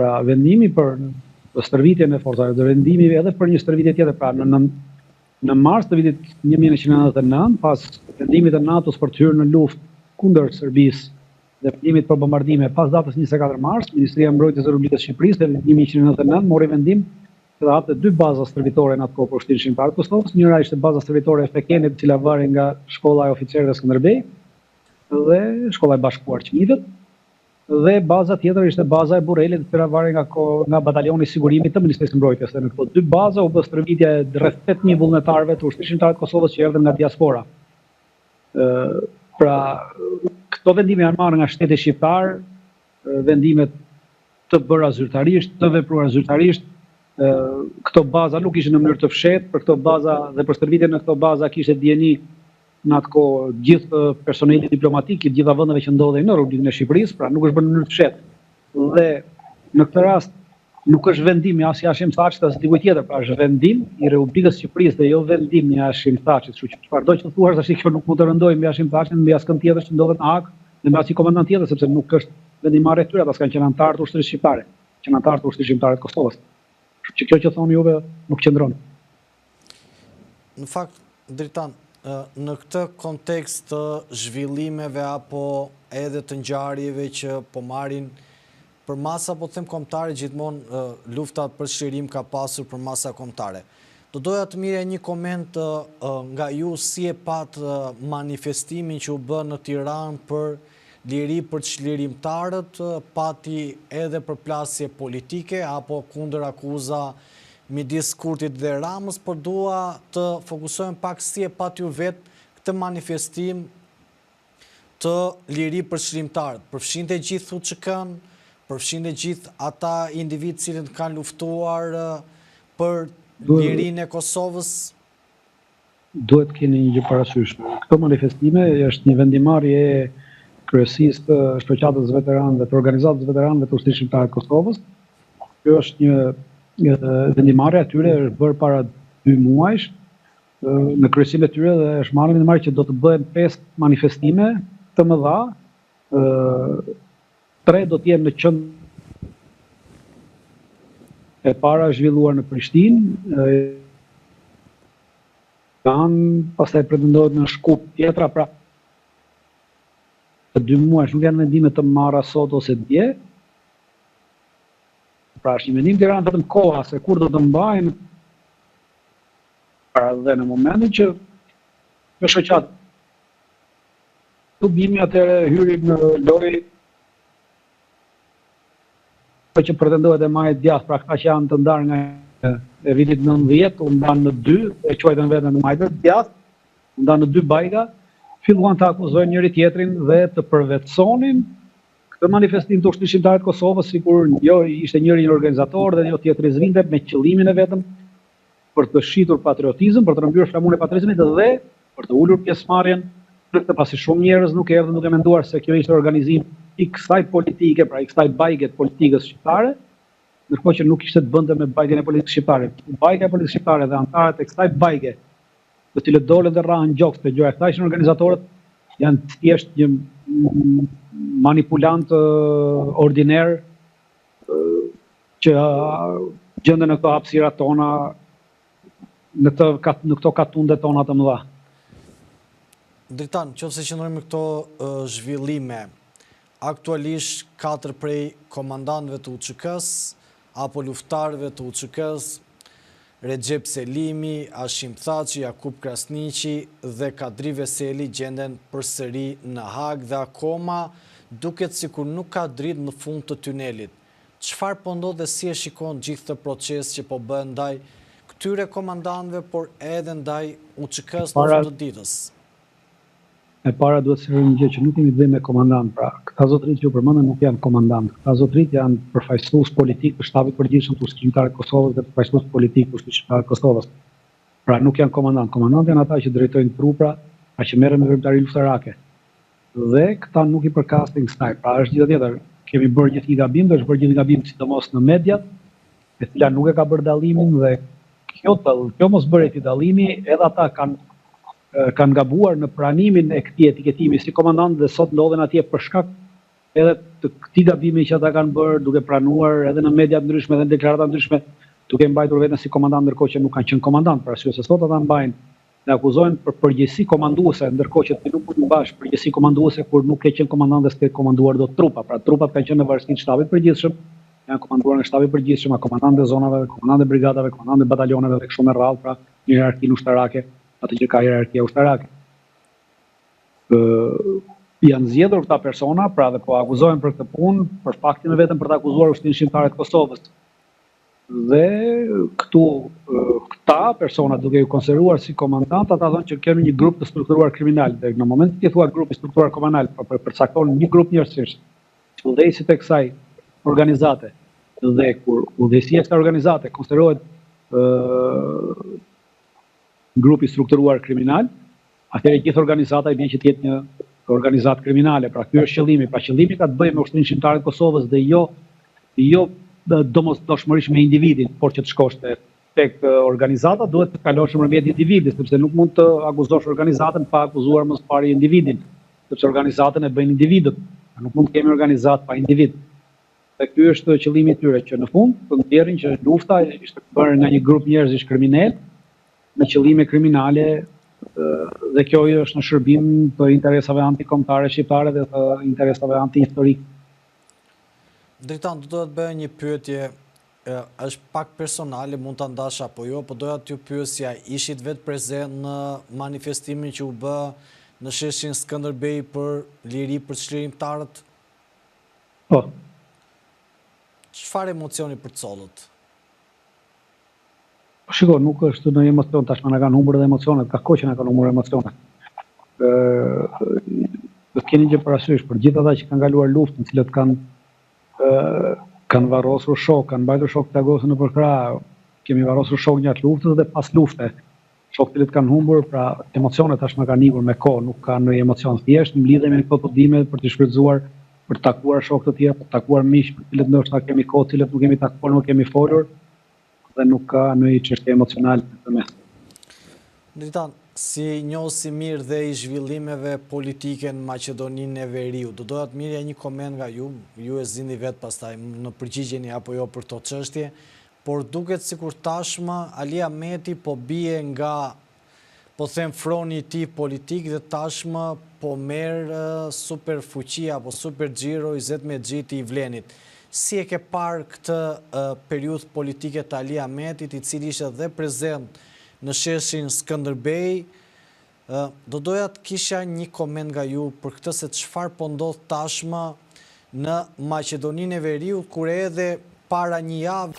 Pra vendimi për stërvitjen e forcave, dhe vendimi edhe për një stërvitje tjetër, pra në mars të vitit 1999, pas vendimit të NATO-s për të hyrë në luftë kundër Serbisë dhe vendimit për bombardime pas datës 24 mars, Ministria e Mbrojtjes së Republikës së Shqipërisë në 1999 mori vendim të hapte 2 baza stërvitore në atë kohë për shtetin shqiptar të Kosovës. Njëra ishte baza stërvitore e Fekenit, e cila vare nga shkolla e oficerëve Skënderbej dhe shkolla e bashkuar Qenitet, dhe baza tjetër ishte baza e Burrelit, e cila vare nga batalioni i sigurimit të Ministrisë së Mbrojtjes. Në këto 2 baza u bë stërvitje rreth 8000 vullnetarëve të ushtrisë shqiptare të Kosovës që erdhën nga diaspora. Pra, këto vendime janë marrë nga shteti shqiptar, vendimet të bëra zyrtarisht, të vepruara zyrtarisht. Këto baza nuk ishin në mënyrë të fshehtë, për këto baza dhe për stërvitjen në këto baza kishte dieni në atë kohë gjithë personeli diplomatik i gjitha vendeve që ndodhej në Republikën e Shqipërisë, pra nuk është bërë në mënyrë të fshehtë. Dhe në këtë rast nuk është vendim i as Hashim Thaçit as dikujt tjetër, pra është vendim i Republikës së Shqipërisë dhe jo vendim i Hashim Thaçit, kështu që çfarëdo që thuash tash kjo nuk mund të rëndojë mbi Hashim Thaçin, mbi askën tjetër që ndodhet në Hag, dhe mbi asnjë komandant tjetër, sepse nuk është vendimmarrja e tyre, ata s'kan qenë anëtar të ushtrisë shqiptare, që janë anëtar të ushtrisë shqiptare të Kosovës. Kështu që kjo që thoni juve nuk qëndron. Në fakt, Dritan, në këtë kontekst të zhvillimeve apo edhe të ngjarjeve që po marrin për masa, po them kombëtare, gjithmonë lufta për çlirim ka pasur për masa kombëtare. Do doja të mirë një koment nga ju si e pat manifestimin që u bë në Tiranë për liri për çlirimtarët, pati edhe përplasje politike apo kundër akuza midis Kurtit dhe Ramës, por dua të fokusohem pak si e pat ju vetë këtë manifestim të liri për çlirimtarët. Përfshinte gjithë UÇK-n, përfshinte gjithë ata individ cilët kanë luftuar për lirinë e Kosovës? Duhet keni një gjë parasysh. Këto manifestime është një vendimarrje e kryesisë të shoqatës veteranëve, të organizatës veteranëve të ushtrisë shqiptare të Kosovës. Kjo është një vendimarrje atyre është bërë para 2 muajsh në kryesin e tyre dhe është marrë vendimarrje që do të bëhen 5 manifestime të mëdha. 3 do të jenë në qendër. E para është zhvilluar në Prishtinë, pastaj pretendohet në Shkup, tjetra pra 2 muajsh, nuk janë vendime të marra sot ose dje. Pra është një vendim të rëndë vetëm koha se kur do të mbajnë, pra dhe në momentin që në shoqat bimi atëre hyrim në lojë që pretendohet e majt djathtë, pra këta që janë të ndarë nga e vitit 90, u ndanë në 2, e quajtën vetën në majtët djathtë, u ndanë në 2 bajga, filluan të akuzojnë njëri tjetrin dhe të përvetësonin këtë manifestim të ushtrisë shqiptare të Kosovës, sikur jo ishte njëri një organizator dhe jo tjetri zvinte me qëllimin e vetëm për të shitur patriotizëm, për të rëmbyer flamurin e patriotizmit dhe për të ulur pjesëmarrjen në këtë, pasi shumë njerëz nuk erdhën duke menduar se kjo ishte organizim i kësaj politike, pra i kësaj bajge të politikës shqiptare, ndërkohë që nuk ishte të bënte me bajgen e politikës shqiptare. Bajga e politikës shqiptare dhe anëtarët e kësaj bajge, të cilët dolën dhe rahen gjoks të gjëra, këta ishin organizatorët, janë thjesht një manipulant ordiner që gjenden në këto hapësira tona, në këto katunde tona të mëdha. Dritan, nëse qëndrojmë me këto zhvillime, aktualisht 4 prej komandantëve të UÇK-s apo luftarëve të UÇK-s, Recep Selimi, Hashim Thaçi, Jakub Krasniqi dhe Kadri Veseli gjenden përsëri në Hag dhe akoma duket sikur nuk ka dritë në fund të tunelit. Çfarë po ndodh dhe si e shikon gjithë këtë proces që po bën ndaj këtyre komandantëve, por edhe ndaj UÇK-s në fund të ditës? E para duhet të sqarojmë një gjë që nuk kemi të bëjmë me komandant, pra këta zotërit që u përmendën nuk janë komandant. Këta zotërit janë përfaqësues politik të shtabit përgjithshëm të ushtrisë shqiptare të Kosovës dhe përfaqësues politik të ushtrisë shqiptare të Kosovës. Pra nuk janë komandant. Komandant janë ata që drejtojnë trupra, ata që merren me veprimtari luftarake. Dhe këta nuk i përkasin kësaj. Pra është gjë tjetër. Kemi bërë gjithë një gabim, dhe është bërë gjithë një gabim sidomos në mediat, e cila nuk e ka bërë dallimin dhe kjo mosbërje e dallimit edhe ata kanë gabuar në pranimin e këtij etiketimi si komandant dhe sot ndodhen atje për shkak edhe të këtij gabimi që ata kanë bërë, duke pranuar edhe në media të ndryshme dhe në deklarata ndryshme, duke mbajtur veten si komandant ndërkohë që nuk kanë qenë komandant, për arsye se sot ata mbajnë dhe akuzojnë për përgjegjësi komanduese, ndërkohë që ti nuk mund të mbash përgjegjësi komanduese kur nuk ke qenë komandant dhe s'ke komanduar dot trupa. Pra trupat kanë qenë në varësi të shtabit përgjithshëm, janë komanduar nga shtabi përgjithshëm, komandantë e zonave, komandantë e brigadave, komandantë e batalioneve dhe kështu me radhë, pra një hierarki ushtarake, atë që ka hierarkia ushtarake. Janë zgjedhur këta persona, pra dhe po akuzohen për këtë punë, për faktin e vetëm për të akuzuar Ushtrinë Shqiptare të Kosovës. Dhe këta persona duke ju konsideruar si komandant, ata thonë që kemi një grup të strukturuar kriminal. Dhe në moment që thua grup i strukturuar kriminal, përcakton një grup njerëzish, udhëheqësit e kësaj organizate, dhe kur udhëheqësia e kësaj organizate konsiderohet grup i strukturuar kriminal, atëherë gjithë organizata i vjen që të jetë një organizatë kriminale. Pra ky është qëllimi. Pra qëllimi ka të bëjë me Ushtrinë Shqiptare të Kosovës dhe jo domosdoshmërisht me individin, por që të shkosh tek organizata duhet të kalosh nëpërmjet individit, sepse nuk mund të akuzosh organizatën pa akuzuar më së pari individin, sepse organizatën e bëjnë individët. Nuk mund të kemi organizatë pa individ. Dhe ky është qëllimi i tyre, që në fund të nxjerrin që lufta ishte bërë nga një grup njerëzish kriminal me qëllime kriminale. Dhe kjo është në shërbim të interesave antikombëtare shqiptare dhe të interesave antihistorike. Dritan, do të bëja një pyetje, është pak personale, mund ta ndash apo jo, po doja t'ju pyesja, ishit vetë prezent në manifestimin që u bë në sheshin Skënderbej për liri për çlirimtarët? Po. Çfarë emocioni përcollët? Shiko, nuk është në emocion, tashmë na kanë humbur edhe emocionet, ka kohë që na kanë humbur emocionet. Do keni gjë parasysh për gjithë ata që kanë kaluar luftën, të cilët kanë varrosur shok, kanë mbajtur shok të agosën nëpër krah, kemi varrosur shok gjatë luftës dhe pas lufte. Shok të cilët kanë humbur, pra emocionet tashmë kanë ikur me kohë, nuk kanë ndonjë emocion. Thjesht mblidhemi në këto podime për të shfrytzuar, për të takuar shokë të tjerë, për të takuar miq, për të cilët ndoshta kemi kohë, të cilët nuk kemi takuar, nuk kemi folur. Dhe nuk ka ndonjë çështje emocionale të mes. Dritan, si njohësi mirë dhe i zhvillimeve politike në Maqedoninë e Veriut, do doja të mirja një koment nga ju e zini vetë pastaj në përgjigjeni apo jo për to çështje, por duket sikur tashmë Ali Ahmeti po bie nga, po them, froni i tij politik dhe tashmë po merr superfuqia apo super xhiro 20 me xhiti i Vlenit. Si e ke parë këtë periudhë politike të Ali Ahmetit, i cili ishte dhe prezent në sheshin Skënderbej? Do doja të kisha një koment nga ju për këtë, se çfarë po ndodh tashmë në Maqedoninë e Veriut, kur edhe para një javë